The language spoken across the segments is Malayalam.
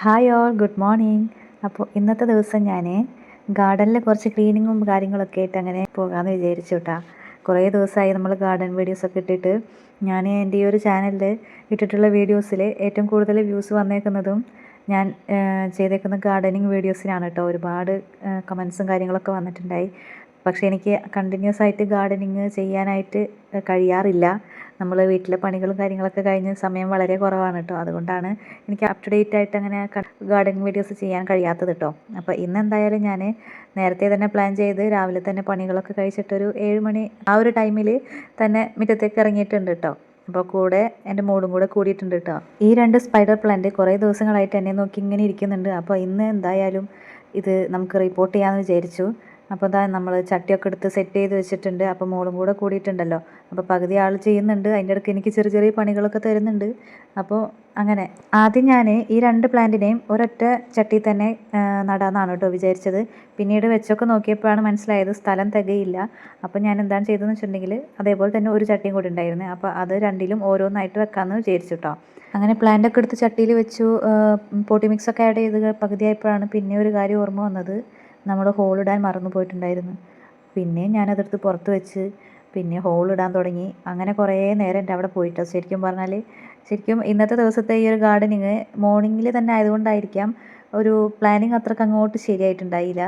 Hi all, good morning. അപ്പോൾ ഇന്നത്തെ ദിവസം ഞാൻ ഗാർഡനിൽ കുറച്ച് ക്ലീനിങ്ങും കാര്യങ്ങളൊക്കെ ആയിട്ട് അങ്ങനെ പോകാമെന്ന് വിചാരിച്ചു കേട്ടോ. കുറേ ദിവസമായി നമ്മൾ ഗാർഡൻ വീഡിയോസൊക്കെ ഇട്ടിട്ട്. ഞാൻ എൻ്റെ ഈ ഒരു ചാനലിൽ ഇട്ടിട്ടുള്ള വീഡിയോസിൽ ഏറ്റവും കൂടുതൽ വ്യൂസ് വന്നേക്കുന്നതും ഞാൻ ചെയ്തേക്കുന്ന ഗാർഡനിങ് വീഡിയോസിനാണ് കേട്ടോ. ഒരുപാട് കമൻസും കാര്യങ്ങളൊക്കെ വന്നിട്ടുണ്ടായി. പക്ഷേ എനിക്ക് കണ്ടിന്യൂസ് ആയിട്ട് ഗാർഡനിങ് ചെയ്യാനായിട്ട് കഴിയാറില്ല. നമ്മൾ വീട്ടിലെ പണികളും കാര്യങ്ങളൊക്കെ കഴിഞ്ഞ് സമയം വളരെ കുറവാണ് കേട്ടോ. അതുകൊണ്ടാണ് എനിക്ക് അപ് ടു ഡേറ്റ് ആയിട്ട് അങ്ങനെ ഗാർഡനിങ് വീഡിയോസ് ചെയ്യാൻ കഴിയാത്തത് കേട്ടോ. അപ്പോൾ ഇന്ന് എന്തായാലും ഞാൻ നേരത്തെ തന്നെ പ്ലാൻ ചെയ്ത് രാവിലെ തന്നെ പണികളൊക്കെ കഴിച്ചിട്ടൊരു 7 മണി ആ ഒരു ടൈമിൽ തന്നെ മുറ്റത്തേക്ക് ഇറങ്ങിയിട്ടുണ്ട് കേട്ടോ. അപ്പോൾ കൂടെ എൻ്റെ മോളും കൂടെ കൂടിയിട്ടുണ്ട് കേട്ടോ. ഈ 2 സ്പൈഡർ പ്ലാന്റ് കുറേ ദിവസങ്ങളായിട്ട് എന്നെ നോക്കി ഇങ്ങനെ ഇരിക്കുന്നുണ്ട്. അപ്പോൾ ഇന്ന് എന്തായാലും ഇത് നമുക്ക് റിപ്പോർട്ട് ചെയ്യാമെന്ന് വിചാരിച്ചു. അപ്പോൾ ഇതാ നമ്മൾ ചട്ടിയൊക്കെ എടുത്ത് സെറ്റ് ചെയ്ത് വെച്ചിട്ടുണ്ട്. അപ്പോൾ മോളും കൂടെ കൂടിയിട്ടുണ്ടല്ലോ. അപ്പോൾ പകുതി ആൾ ചെയ്യുന്നുണ്ട്, അതിൻ്റെ ഇടയ്ക്ക് എനിക്ക് ചെറിയ ചെറിയ പണികളൊക്കെ തരുന്നുണ്ട്. അപ്പോൾ അങ്ങനെ ആദ്യം ഞാൻ ഈ 2 പ്ലാന്റിനെയും ഒരൊറ്റ ചട്ടി തന്നെ നടാമെന്നാണ് കേട്ടോ വിചാരിച്ചത്. പിന്നീട് വെച്ചൊക്കെ നോക്കിയപ്പോഴാണ് മനസ്സിലായത് സ്ഥലം തികയില്ല. അപ്പോൾ ഞാൻ എന്താണ് ചെയ്തതെന്ന് വെച്ചിട്ടുണ്ടെങ്കിൽ അതേപോലെ തന്നെ ഒരു ചട്ടിയും കൂടി ഉണ്ടായിരുന്നു. അപ്പോൾ അത് രണ്ടിലും ഓരോന്നായിട്ട് വെക്കാമെന്ന് വിചാരിച്ചു കേട്ടോ. അങ്ങനെ പ്ലാന്റൊക്കെ എടുത്ത് ചട്ടിയിൽ വെച്ചു. പോട്ടി മിക്സൊക്കെ ആഡ് ചെയ്ത് പകുതിയായപ്പോഴാണ് പിന്നെ ഒരു കാര്യം ഓർമ്മ വന്നത്. നമ്മൾ ഹോളിടാൻ മറന്നു പോയിട്ടുണ്ടായിരുന്നു. പിന്നെ ഞാനതെടുത്ത് പുറത്ത് വെച്ച് പിന്നെ ഹോളിടാൻ തുടങ്ങി. അങ്ങനെ കുറേ നേരം എൻ്റെ അവിടെ പോയിട്ടോ. ശരിക്കും ഇന്നത്തെ ദിവസത്തെ ഈ ഒരു ഗാർഡനിങ് മോർണിംഗിൽ തന്നെ ആയതുകൊണ്ടായിരിക്കാം ഒരു പ്ലാനിങ് അത്രയ്ക്ക് അങ്ങോട്ട് ശരിയായിട്ടുണ്ടായില്ല.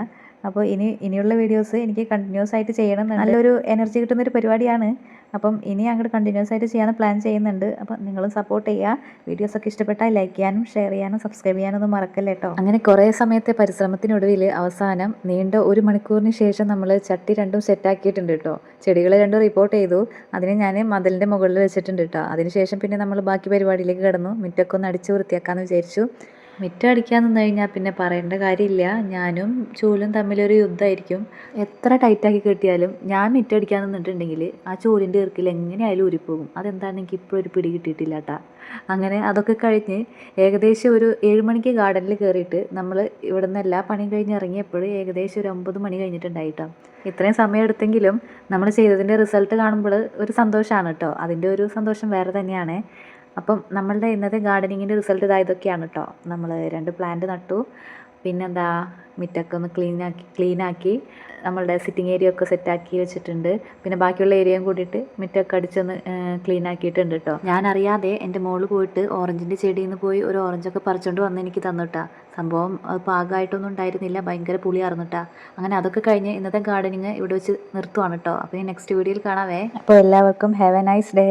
അപ്പോൾ ഇനിയുള്ള വീഡിയോസ് എനിക്ക് കണ്ടിന്യൂസ് ആയിട്ട് ചെയ്യണം, നല്ലൊരു എനർജി കിട്ടുന്നൊരു പരിപാടിയാണ്. അപ്പം ഇനി അങ്ങോട്ട് കണ്ടിന്യൂസ് ആയിട്ട് ചെയ്യാൻ പ്ലാൻ ചെയ്യുന്നുണ്ട്. അപ്പം നിങ്ങളും സപ്പോർട്ട് ചെയ്യുക. വീഡിയോസൊക്കെ ഇഷ്ടപ്പെട്ടാൽ ലൈക്ക് ചെയ്യാനും ഷെയർ ചെയ്യാനും സബ്സ്ക്രൈബ് ചെയ്യാനൊന്നും മറക്കല്ലേ കേട്ടോ. അങ്ങനെ കുറേ സമയത്തെ പരിശ്രമത്തിനൊടുവിൽ അവസാനം നീണ്ട 1 മണിക്കൂറിന് ശേഷം നമ്മൾ ചട്ടി രണ്ടും സെറ്റാക്കിയിട്ടുണ്ട് കേട്ടോ. ചെടികൾ രണ്ടും റിപ്പോർട്ട് ചെയ്തു. അതിന് ഞാൻ മതിലിൻ്റെ മുകളിൽ വെച്ചിട്ടുണ്ട് കേട്ടോ. അതിനുശേഷം പിന്നെ നമ്മൾ ബാക്കി പരിപാടിയിലേക്ക് കിടന്നു. മുറ്റൊക്കെ ഒന്ന് അടിച്ച് വൃത്തിയാക്കാമെന്ന് വിചാരിച്ചു. മുറ്റം അടിക്കാൻ നിന്ന് കഴിഞ്ഞാൽ പിന്നെ പറയേണ്ട കാര്യമില്ല. ഞാനും ചൂലും തമ്മിലൊരു യുദ്ധമായിരിക്കും. എത്ര ടൈറ്റാക്കി കെട്ടിയാലും ഞാൻ മുറ്റം അടിക്കാൻ നിന്നിട്ടുണ്ടെങ്കിൽ ആ ചൂലിൻ്റെ ഇറുക്കിൽ എങ്ങനെയായാലും ഊരിപ്പോകും. അതെന്താണെന്ന് എനിക്ക് ഇപ്പോഴും ഒരു പിടി കിട്ടിയിട്ടില്ല കേട്ടോ. അങ്ങനെ അതൊക്കെ കഴിഞ്ഞ് ഏകദേശം ഒരു 7 മണിക്ക് ഗാർഡനിൽ കയറിയിട്ട് നമ്മൾ ഇവിടെ നിന്ന് എല്ലാ പണിയും കഴിഞ്ഞ് ഇറങ്ങിയപ്പോൾ ഏകദേശം ഒരു 9 മണി കഴിഞ്ഞിട്ടുണ്ടായിട്ടോ. ഇത്രയും സമയം എടുത്തെങ്കിലും നമ്മൾ ചെയ്തതിൻ്റെ റിസൾട്ട് കാണുമ്പോൾ ഒരു സന്തോഷമാണ് കേട്ടോ. അതിൻ്റെ ഒരു സന്തോഷം വേറെ തന്നെയാണ്. അപ്പം നമ്മളുടെ ഇന്നത്തെ ഗാർഡനിങ്ങിൻ്റെ റിസൾട്ട് ഇതൊക്കെയാണ് കേട്ടോ. നമ്മൾ 2 പ്ലാന്റ് നട്ടു. പിന്നെന്താ മുറ്റൊക്കെ ഒന്ന് ക്ലീനാക്കി നമ്മളുടെ സിറ്റിംഗ് ഏരിയ ഒക്കെ സെറ്റാക്കി വെച്ചിട്ടുണ്ട്. പിന്നെ ബാക്കിയുള്ള ഏരിയയും കൂടിയിട്ട് മുറ്റൊക്കെ അടിച്ചൊന്ന് ക്ലീൻ ആക്കിയിട്ടുണ്ട് കേട്ടോ. ഞാനറിയാതെ എൻ്റെ മോള് പോയിട്ട് ഓറഞ്ചിൻ്റെ ചെടിയിൽ നിന്ന് പോയി ഒരു ഓറഞ്ചൊക്കെ പറിച്ചുകൊണ്ട് വന്ന് എനിക്ക് തന്നിട്ടാ. സംഭവം പാകമായിട്ടൊന്നും ഉണ്ടായിരുന്നില്ല, ഭയങ്കര പുളിയായിരുന്നു കേട്ടോ. അങ്ങനെ അതൊക്കെ കഴിഞ്ഞ് ഇന്നത്തെ ഗാർഡനിങ് ഇവിടെ വെച്ച് നിർത്തുവാണ് കേട്ടോ. അപ്പോൾ നെക്സ്റ്റ് വീഡിയോയിൽ കാണാവേ. അപ്പോൾ എല്ലാവർക്കും ഹാവ് എ നൈസ് ഡേ.